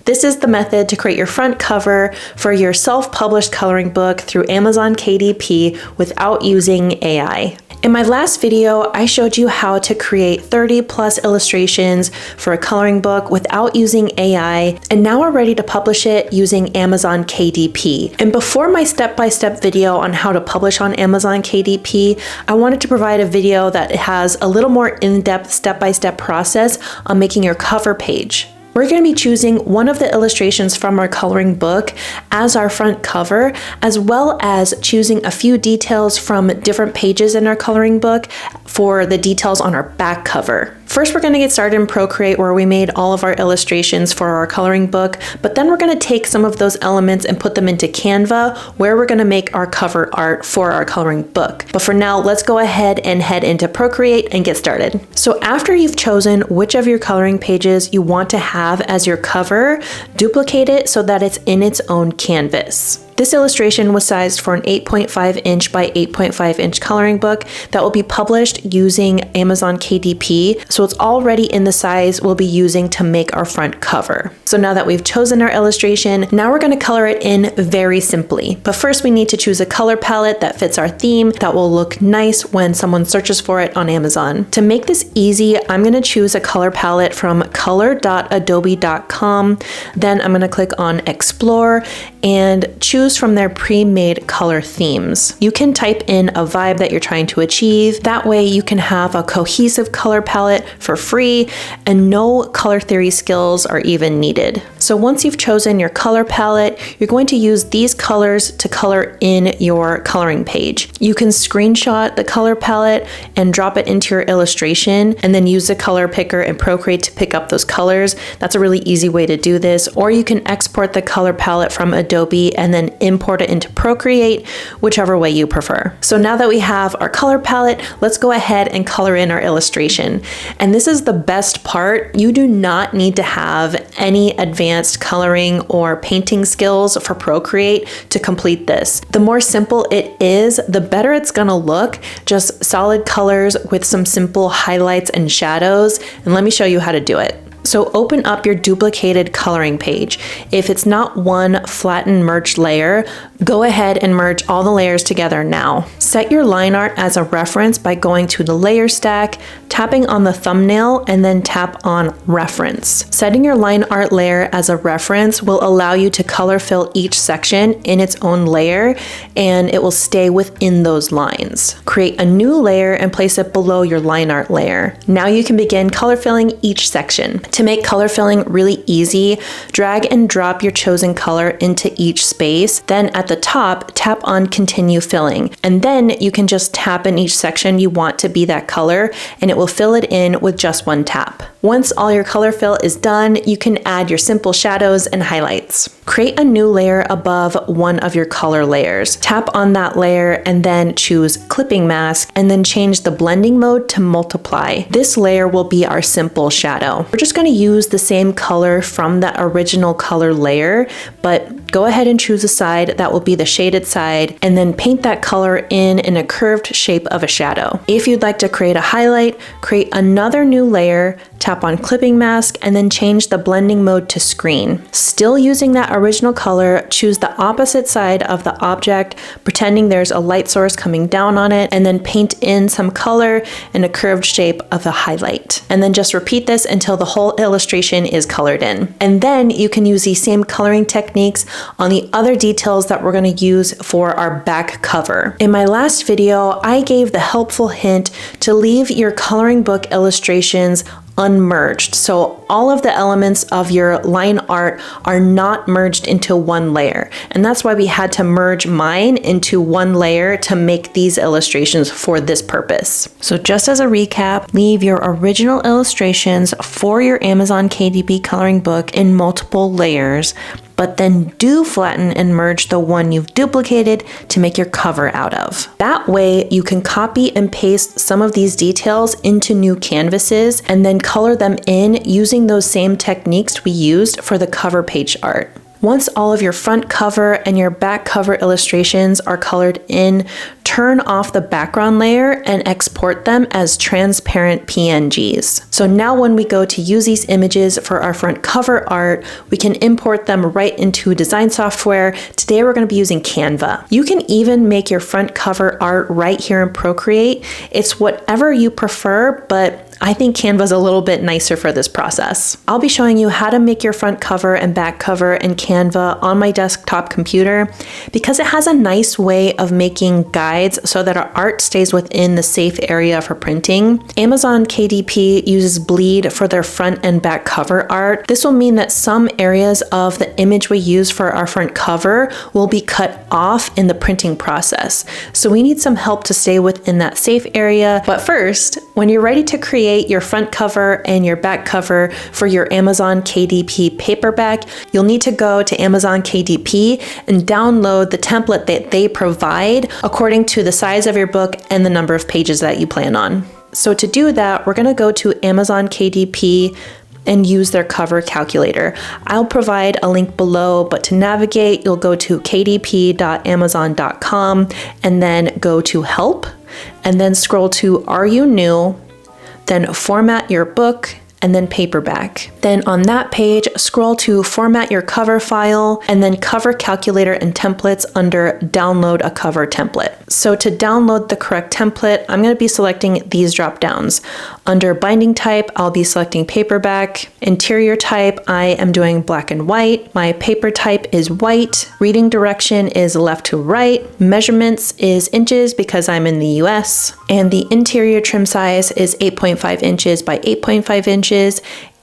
This is the method to create your front cover for your self-published coloring book through Amazon KDP without using AI. In my last video, I showed you how to create 30 plus illustrations for a coloring book without using AI, and now we're ready to publish it using Amazon KDP. And before my step-by-step video on how to publish on Amazon KDP, I wanted to provide a video that has a little more in-depth step-by-step process on making your cover page. We're going to be choosing one of the illustrations from our coloring book as our front cover, as well as choosing a few details from different pages in our coloring book for the details on our back cover. First, we're going to get started in Procreate, where we made all of our illustrations for our coloring book, but then we're going to take some of those elements and put them into Canva, where we're going to make our cover art for our coloring book. But for now, let's go ahead and head into Procreate and get started. So after you've chosen which of your coloring pages you want to have as your cover, duplicate it so that it's in its own canvas. This illustration was sized for an 8.5 inch by 8.5 inch coloring book that will be published using Amazon KDP, so it's already in the size we'll be using to make our front cover. So now that we've chosen our illustration, now we're going to color it in very simply. But first we need to choose a color palette that fits our theme that will look nice when someone searches for it on Amazon. To make this easy, I'm going to choose a color palette from color.adobe.com. Then I'm going to click on Explore and choose from their pre-made color themes. You can type in a vibe that you're trying to achieve. That way you can have a cohesive color palette for free and no color theory skills are even needed. So once you've chosen your color palette, you're going to use these colors to color in your coloring page. You can screenshot the color palette and drop it into your illustration and then use the color picker and Procreate to pick up those colors. That's a really easy way to do this. Or you can export the color palette from Adobe and then import it into Procreate, whichever way you prefer. So now that we have our color palette, let's go ahead and color in our illustration. And this is the best part. You do not need to have any advanced coloring or painting skills for Procreate to complete this. The more simple it is, the better it's gonna look. Just solid colors with some simple highlights and shadows. And let me show you how to do it. So open up your duplicated coloring page. If it's not one flattened merged layer, go ahead and merge all the layers together now. Set your line art as a reference by going to the layer stack, tapping on the thumbnail, and then tap on reference. Setting your line art layer as a reference will allow you to color fill each section in its own layer, and it will stay within those lines. Create a new layer and place it below your line art layer. Now you can begin color filling each section. To make color filling really easy, drag and drop your chosen color into each space. Then at the top, tap on continue filling. And then you can just tap in each section you want to be that color, and it will fill it in with just one tap. Once all your color fill is done, you can add your simple shadows and highlights. Create a new layer above one of your color layers. Tap on that layer and then choose clipping mask and then change the blending mode to multiply. This layer will be our simple shadow. We're just going to use the same color from that original color layer, but go ahead and choose a side that will be the shaded side and then paint that color in a curved shape of a shadow. If you'd like to create a highlight, create another new layer, tap on clipping mask, and then change the blending mode to screen. Still using that original color, choose the opposite side of the object, pretending there's a light source coming down on it, and then paint in some color in a curved shape of a highlight. And then just repeat this until the whole illustration is colored in. And then you can use these same coloring techniques on the other details that we're going to use for our back cover. In my last video, I gave the helpful hint to leave your coloring book illustrations unmerged. So all of the elements of your line art are not merged into one layer. And that's why we had to merge mine into one layer to make these illustrations for this purpose. So just as a recap, leave your original illustrations for your Amazon KDP coloring book in multiple layers, but then do flatten and merge the one you've duplicated to make your cover out of. That way you can copy and paste some of these details into new canvases and then color them in using those same techniques we used for the cover page art. Once all of your front cover and your back cover illustrations are colored in, turn off the background layer and export them as transparent PNGs. So now when we go to use these images for our front cover art, we can import them right into design software. Today we're going to be using Canva. You can even make your front cover art right here in Procreate. It's whatever you prefer, but I think Canva's a little bit nicer for this process. I'll be showing you how to make your front cover and back cover in Canva on my desktop computer because it has a nice way of making guides so that our art stays within the safe area for printing. Amazon KDP uses bleed for their front and back cover art. This will mean that some areas of the image we use for our front cover will be cut off in the printing process. So we need some help to stay within that safe area. But first, when you're ready to create your front cover and your back cover for your Amazon KDP paperback, you'll need to go to Amazon KDP and download the template that they provide according to the size of your book and the number of pages that you plan on. So to do that, we're going to go to Amazon KDP and use their cover calculator. I'll provide a link below, but to navigate, you'll go to kdp.amazon.com and then go to help and then scroll to Are You New? Then format your book and then paperback. Then on that page, scroll to format your cover file and then cover calculator and templates under download a cover template. So to download the correct template, I'm going to be selecting these drop downs. Under binding type, I'll be selecting paperback. Interior type, I am doing black and white. My paper type is white. Reading direction is left to right. Measurements is inches because I'm in the US. And the interior trim size is 8.5 inches by 8.5 inches.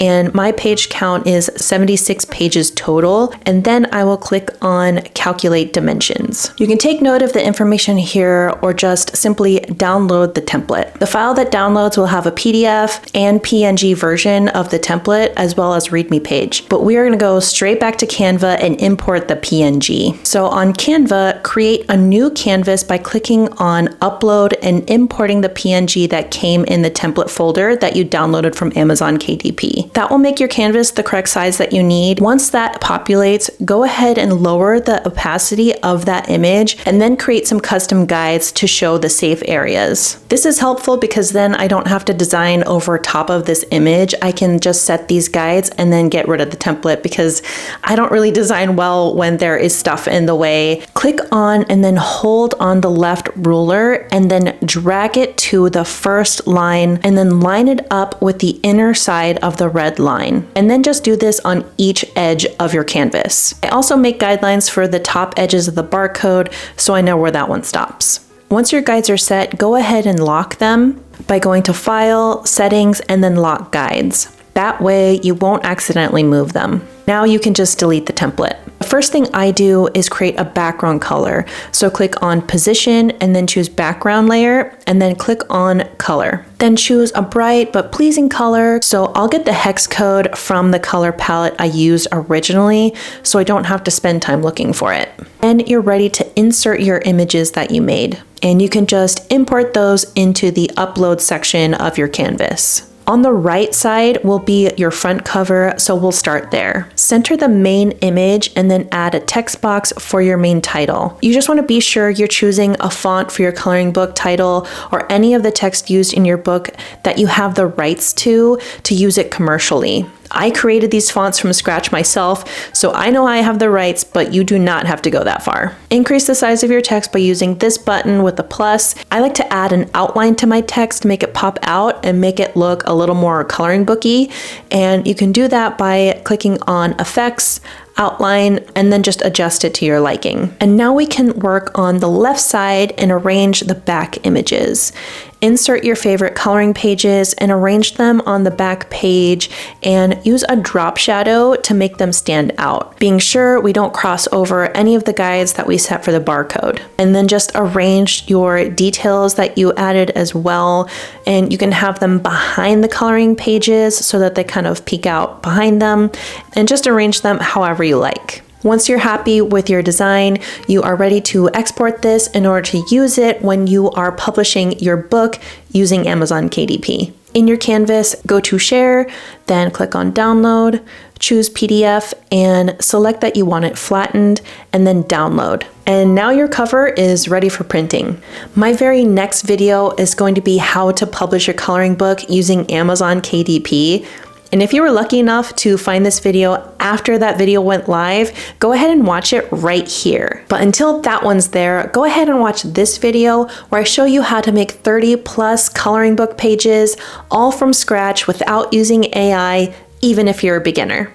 And my page count is 76 pages total. And then I will click on calculate dimensions. You can take note of the information here or just simply download the template. The file that downloads will have a PDF and PNG version of the template as well as README page. But we are going to go straight back to Canva and import the PNG. So on Canva, create a new canvas by clicking on upload and importing the PNG that came in the template folder that you downloaded from Amazon KDP. That will make your canvas the correct size that you need. Once that populates, go ahead and lower the opacity of that image and then create some custom guides to show the safe areas. This is helpful because then I don't have to design over top of this image. I can just set these guides and then get rid of the template because I don't really design well when there is stuff in the way. Click on and then hold on the left ruler and then drag it to the first line and then line it up with the inner side of the red line. And then just do this on each edge of your canvas. I also make guidelines for the top edges of the barcode so I know where that one stops. Once your guides are set, go ahead and lock them by going to File, Settings, and then Lock Guides. That way you won't accidentally move them. Now you can just delete the template. The first thing I do is create a background color. So click on Position and then choose Background Layer and then click on Color. Then choose a bright but pleasing color. So I'll get the hex code from the color palette I used originally so I don't have to spend time looking for it. And you're ready to insert your images that you made. And you can just import those into the upload section of your canvas. On the right side will be your front cover, so we'll start there. Center the main image and then add a text box for your main title. You just want to be sure you're choosing a font for your coloring book title or any of the text used in your book that you have the rights to use it commercially. I created these fonts from scratch myself, so I know I have the rights, but you do not have to go that far. Increase the size of your text by using this button with the plus. I like to add an outline to my text to make it pop out and make it look a little more coloring booky, and you can do that by clicking on Effects, Outline, and then just adjust it to your liking. And now we can work on the left side and arrange the back images. Insert your favorite coloring pages and arrange them on the back page and use a drop shadow to make them stand out, being sure we don't cross over any of the guides that we set for the barcode. And then just arrange your details that you added as well, and you can have them behind the coloring pages so that they kind of peek out behind them, and just arrange them however you like. Once you're happy with your design, you are ready to export this in order to use it when you are publishing your book using Amazon KDP. In your canvas, go to Share, then click on Download, choose PDF, and select that you want it flattened, and then Download. And now your cover is ready for printing. My very next video is going to be how to publish your coloring book using Amazon KDP. And if you were lucky enough to find this video after that video went live, go ahead and watch it right here. But until that one's there, go ahead and watch this video where I show you how to make 30+ coloring book pages all from scratch without using AI, even if you're a beginner.